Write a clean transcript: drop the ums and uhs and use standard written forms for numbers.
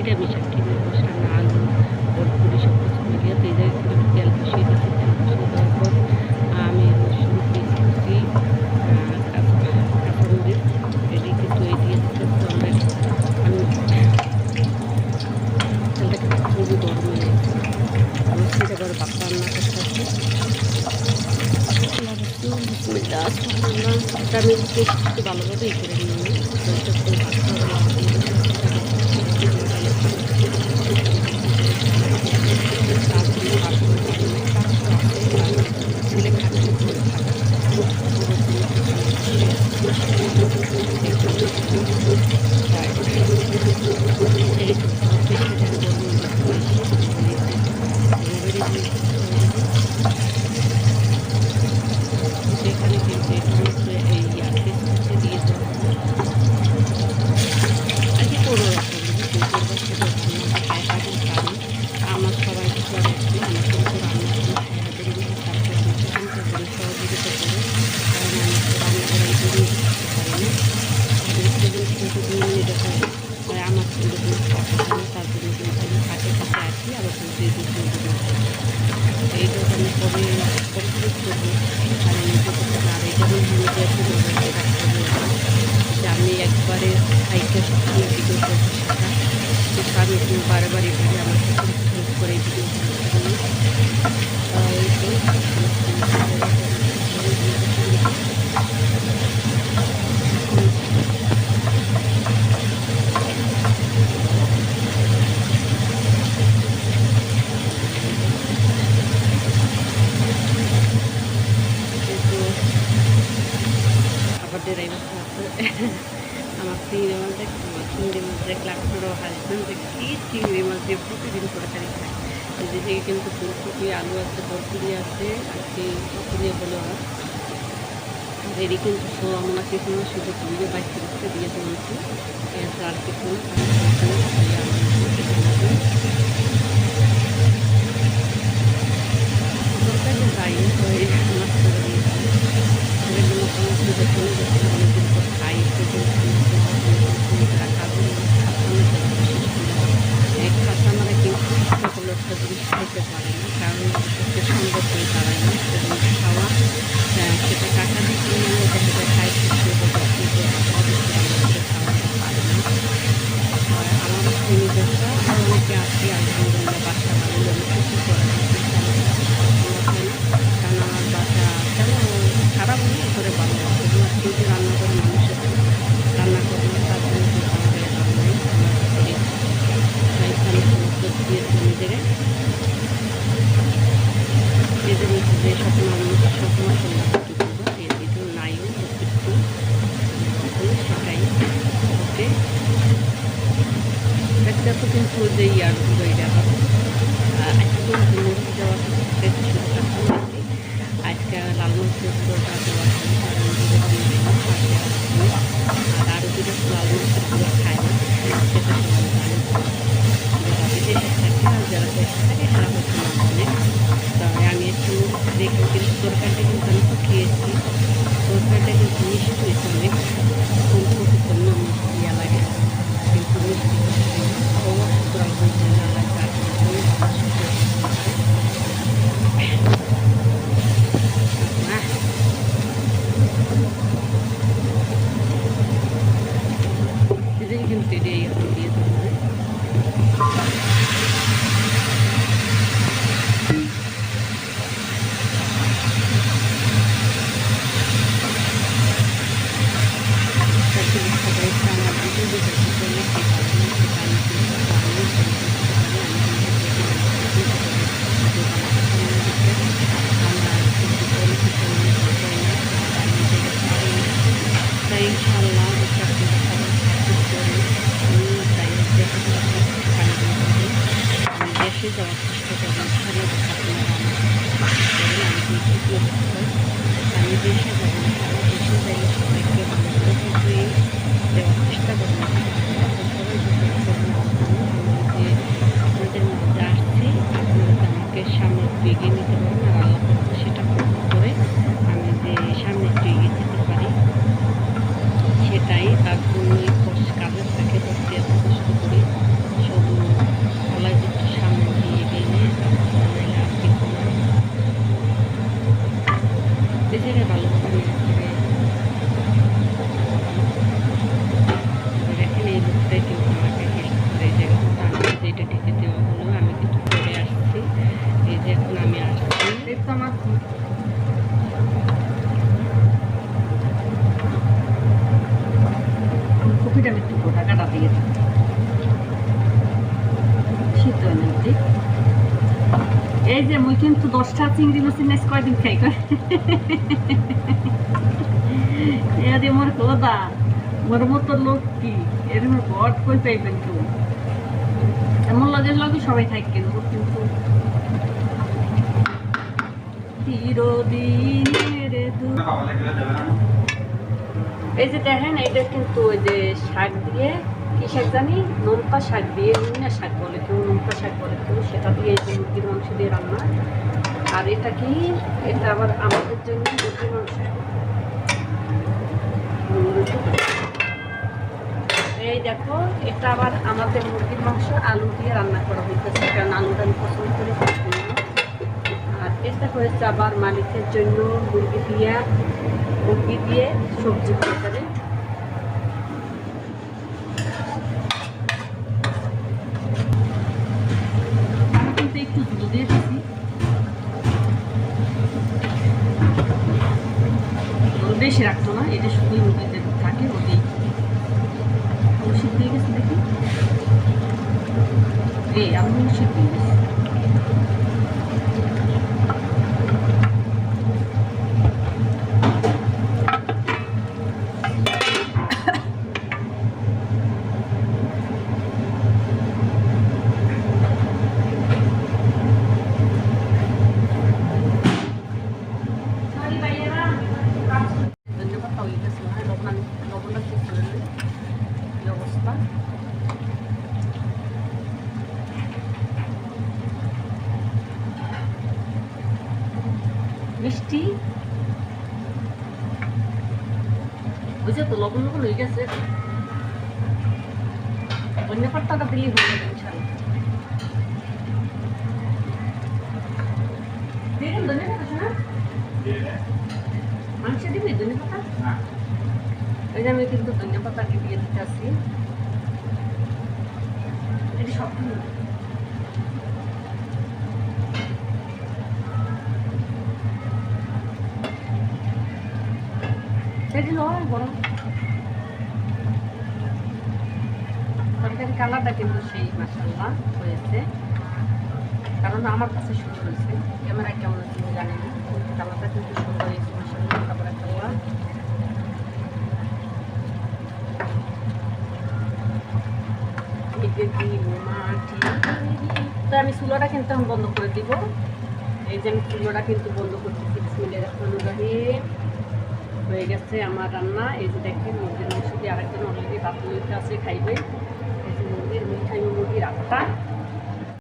নিরামিষ আর কি, নিরামিষ রান্না, আলু বটবড়ি সব কিছু মিলিয়ে। তো এই জায়গায় কিন্তু আমি তেল বসিয়ে দিচ্ছি। তেল বসিয়ে দেওয়ার পর আমি রসুন পেঁয়াজ কুচি, কাঁচামরিচ রেডি কিন্তু এই দিয়ে দিতে অলরেডি। আমি তেলটা কিন্তু খুবই গরম হয়ে গেছে। রসিটা করে বাপ রান্না করতেছি। আমি একটু ভালোভাবে ই করে নিয়ে সেখানে কিন্তু এই টমেটো এই পেঁয়াজ দিয়ে দেওয়া আর কি কোনো রকম যদি করবো সেটা খায় কাজে পারি। আমার সবাই করে আর কি, আমার কিন্তু রান্না কোনো সহযোগিতা তারপরে আমি চিন্তা করি সহযোগিতা করে, কারণ আমি তো রান্না করে দিয়ে দিতে পারি না। কিন্তু 2 মিনিটে হয় আমার কিন্তু কোনো কথা হয়, তার জন্য কিন্তু আমি কাছে কাছে আসি। আবার কিন্তু এই দুটো এইটা আমি কবে কমপ্লিট করবো আর নিজে করতে আর এটা নিজে একটু মোবাইলে রাখতে হবে যে আমি একবারে সাইটে সবসময় ভিডিও করবো সেটা কিন্তু আমি একটু বারে বারে বলি আমাকে হেল্প করে ভিডিও আমাদের এই বছর আছে আমার চিংড়ি মাছ দেখছি, আমার চিংড়ি মাছ দেখলে আপনারও হাসবেন যে কী চিংড়ি মাছ দিয়ে প্রতিদিন তরকারি খায়। যে থেকে কিন্তু ফুলকপি আলু আছে, বরপুরি আছে আর কি পপুরি বলে ওরা রেডি কিন্তু সো আমরা কিছু না শুধু দিয়ে বাইশে দিচ্ছে দিয়ে দিয়েছি আর কিছু তরকারি যাই হয়ে মাছ করে দিয়েছি। মোটামুটি দেখুন অনেকদিন পর খাই কাঁচামারা কিন্তু সকল একটা জিনিস খাইতে পারে না, কারণ সম্ভব হয়ে দাঁড়ায় না সেটা খাওয়া। সেটা কাঁচা দিয়ে এটা সেটা খাই খাওয়াতে পারে না। আর আমার নিজস্ব আর অনেকে আসি আলহামদুলিল্লাহ বাসা বানালে আমি কিছু করার কারণ আমার বাসা তেমন খারাপ নেই, করে ভালো কিন্তু রান্না করে মানুষের রান্না করে না, তার জন্য কিন্তু আমাদের রান্নাই আমরা দিয়েছি নিজেরা নিজের যে স্বপ্ন স্বপ্ন সন্ধ্যা করবো এর ভিডিও নাইও একটু সেটাই ওকে দেখতে তো কিন্তু যে ইয়ারগুলো এটা আজকে কিন্তু মরিচ দেওয়া আজকে লাল মরিচের গুঁড়োটা দেওয়া কারণ আর আরও দুটো লাল মরিচের গুঁড়ো খায় না সেটা বিদেশে থাকে আর যারা দেশে থাকে তারা হয়তো না জানে। তবে আমি একটু দেখি কিন্তু তরকারিটা কিন্তু আমি শুকিয়েছি, তরকারিটা কিন্তু মিষ্টি হয়েছে অনেক ফুলকপি জন্য মিষ্টি ইয়া লাগে কিন্তু মিষ্টি অবশ্য হয়েছে না লাগে কিন্তু এটাই এখন দিয়ে দেবো। ইনশাআল্লাহ দেশে যাওয়ার চেষ্টা করবেন, আমি দেশে যাবো দেশে যাইলে সবাইকে ভালো করে দেওয়ার চেষ্টা করবেন। যে আপনাদের মধ্যে আসছি আপনারা আমাকে সামনে একটু এগিয়ে নিতে পারেন আর আল্লাহ সেটা করে আমি যে সামনে একটু এগিয়ে যেতে পারি সেটাই। তার জন্য কাজের থাকে করতে এত কষ্ট করি সব কপিটা আমি একটু গোটা কাটা দিয়ে দিই, শীত হয় না ঠিক। এই যে মুই কিন্তু 10টা চিংড়ি মাছ নেস কয়দিন খাই কয় এ মোর কোদা মোর মতো লোক কি এর বট কই পাইবেন কেউ, এমন লগে সবাই থাকেন ওর কিন্তু চিরদিনের এই যে দেখেন এটা কিন্তু ওই যে শাক দিয়ে কি শাক জানি নোনতা শাক দিয়ে না শাক বলে কেউ নোনতা শাক বলে কেউ, সেটা দিয়ে এই যে মুরগির মাংস দিয়ে রান্না। আর এটা কি এটা আবার আমাদের জন্য মুরগির মাংস, এই দেখো এটা আবার আমাদের মুরগির মাংস আলু দিয়ে রান্না করা হইতেছে, কারণ আলুটা আমি পছন্দ করি। আর এটা হয়েছে আবার মালিকের জন্য মুরগি দিয়ে সবজি তরকারি। আমি কিন্তু একটু দুধ দিয়ে দিচ্ছি, বেশি রাখতো না, এটা শুধুই মুরগিতে থাকে ওদের সিদ্ধ হয়ে গেছে দেখি। এই আমি সিদ্ধ হয়ে গেছি। মিষ্টি বুঝে তো লবণ হয়ে গেছে, ধনিয়া পাতাটা দিলেই হয়ে যাবে ইনশাআল্লাহ। দেখেন ধনিয়া পাতা শোনা মাংস দিবি ধনিয়া পাতা, ওই যে আমি কিন্তু ধনিয়া পাতাকে দিয়ে দিতে আসছি, এটি সব তরকারি কালারটা কিন্তু সেই মাশাআল্লাহ হয়েছে, কারণ আমার কাছে সুন্দর হয়েছে, ক্যামেরায় কেমন হচ্ছে জানি না, কালারটা কিন্তু সুন্দর হয়েছে মাশাআল্লাহ তাবারাকাল্লাহ। তো আমি চুলাটা কিন্তু এখন বন্ধ করে দিব, এই যে আমি চুলাটা কিন্তু বন্ধ করতেছি। বিসমিল্লাহির রহমানির রহিম। হয়ে গেছে আমার রান্না। এই যে দেখেন মুরগির মাংস দিয়ে আরেকজন অলরেডি ভাত লইতে আছে খাইবে। এই যে মুরগির মিঠাই মুরগির আটটা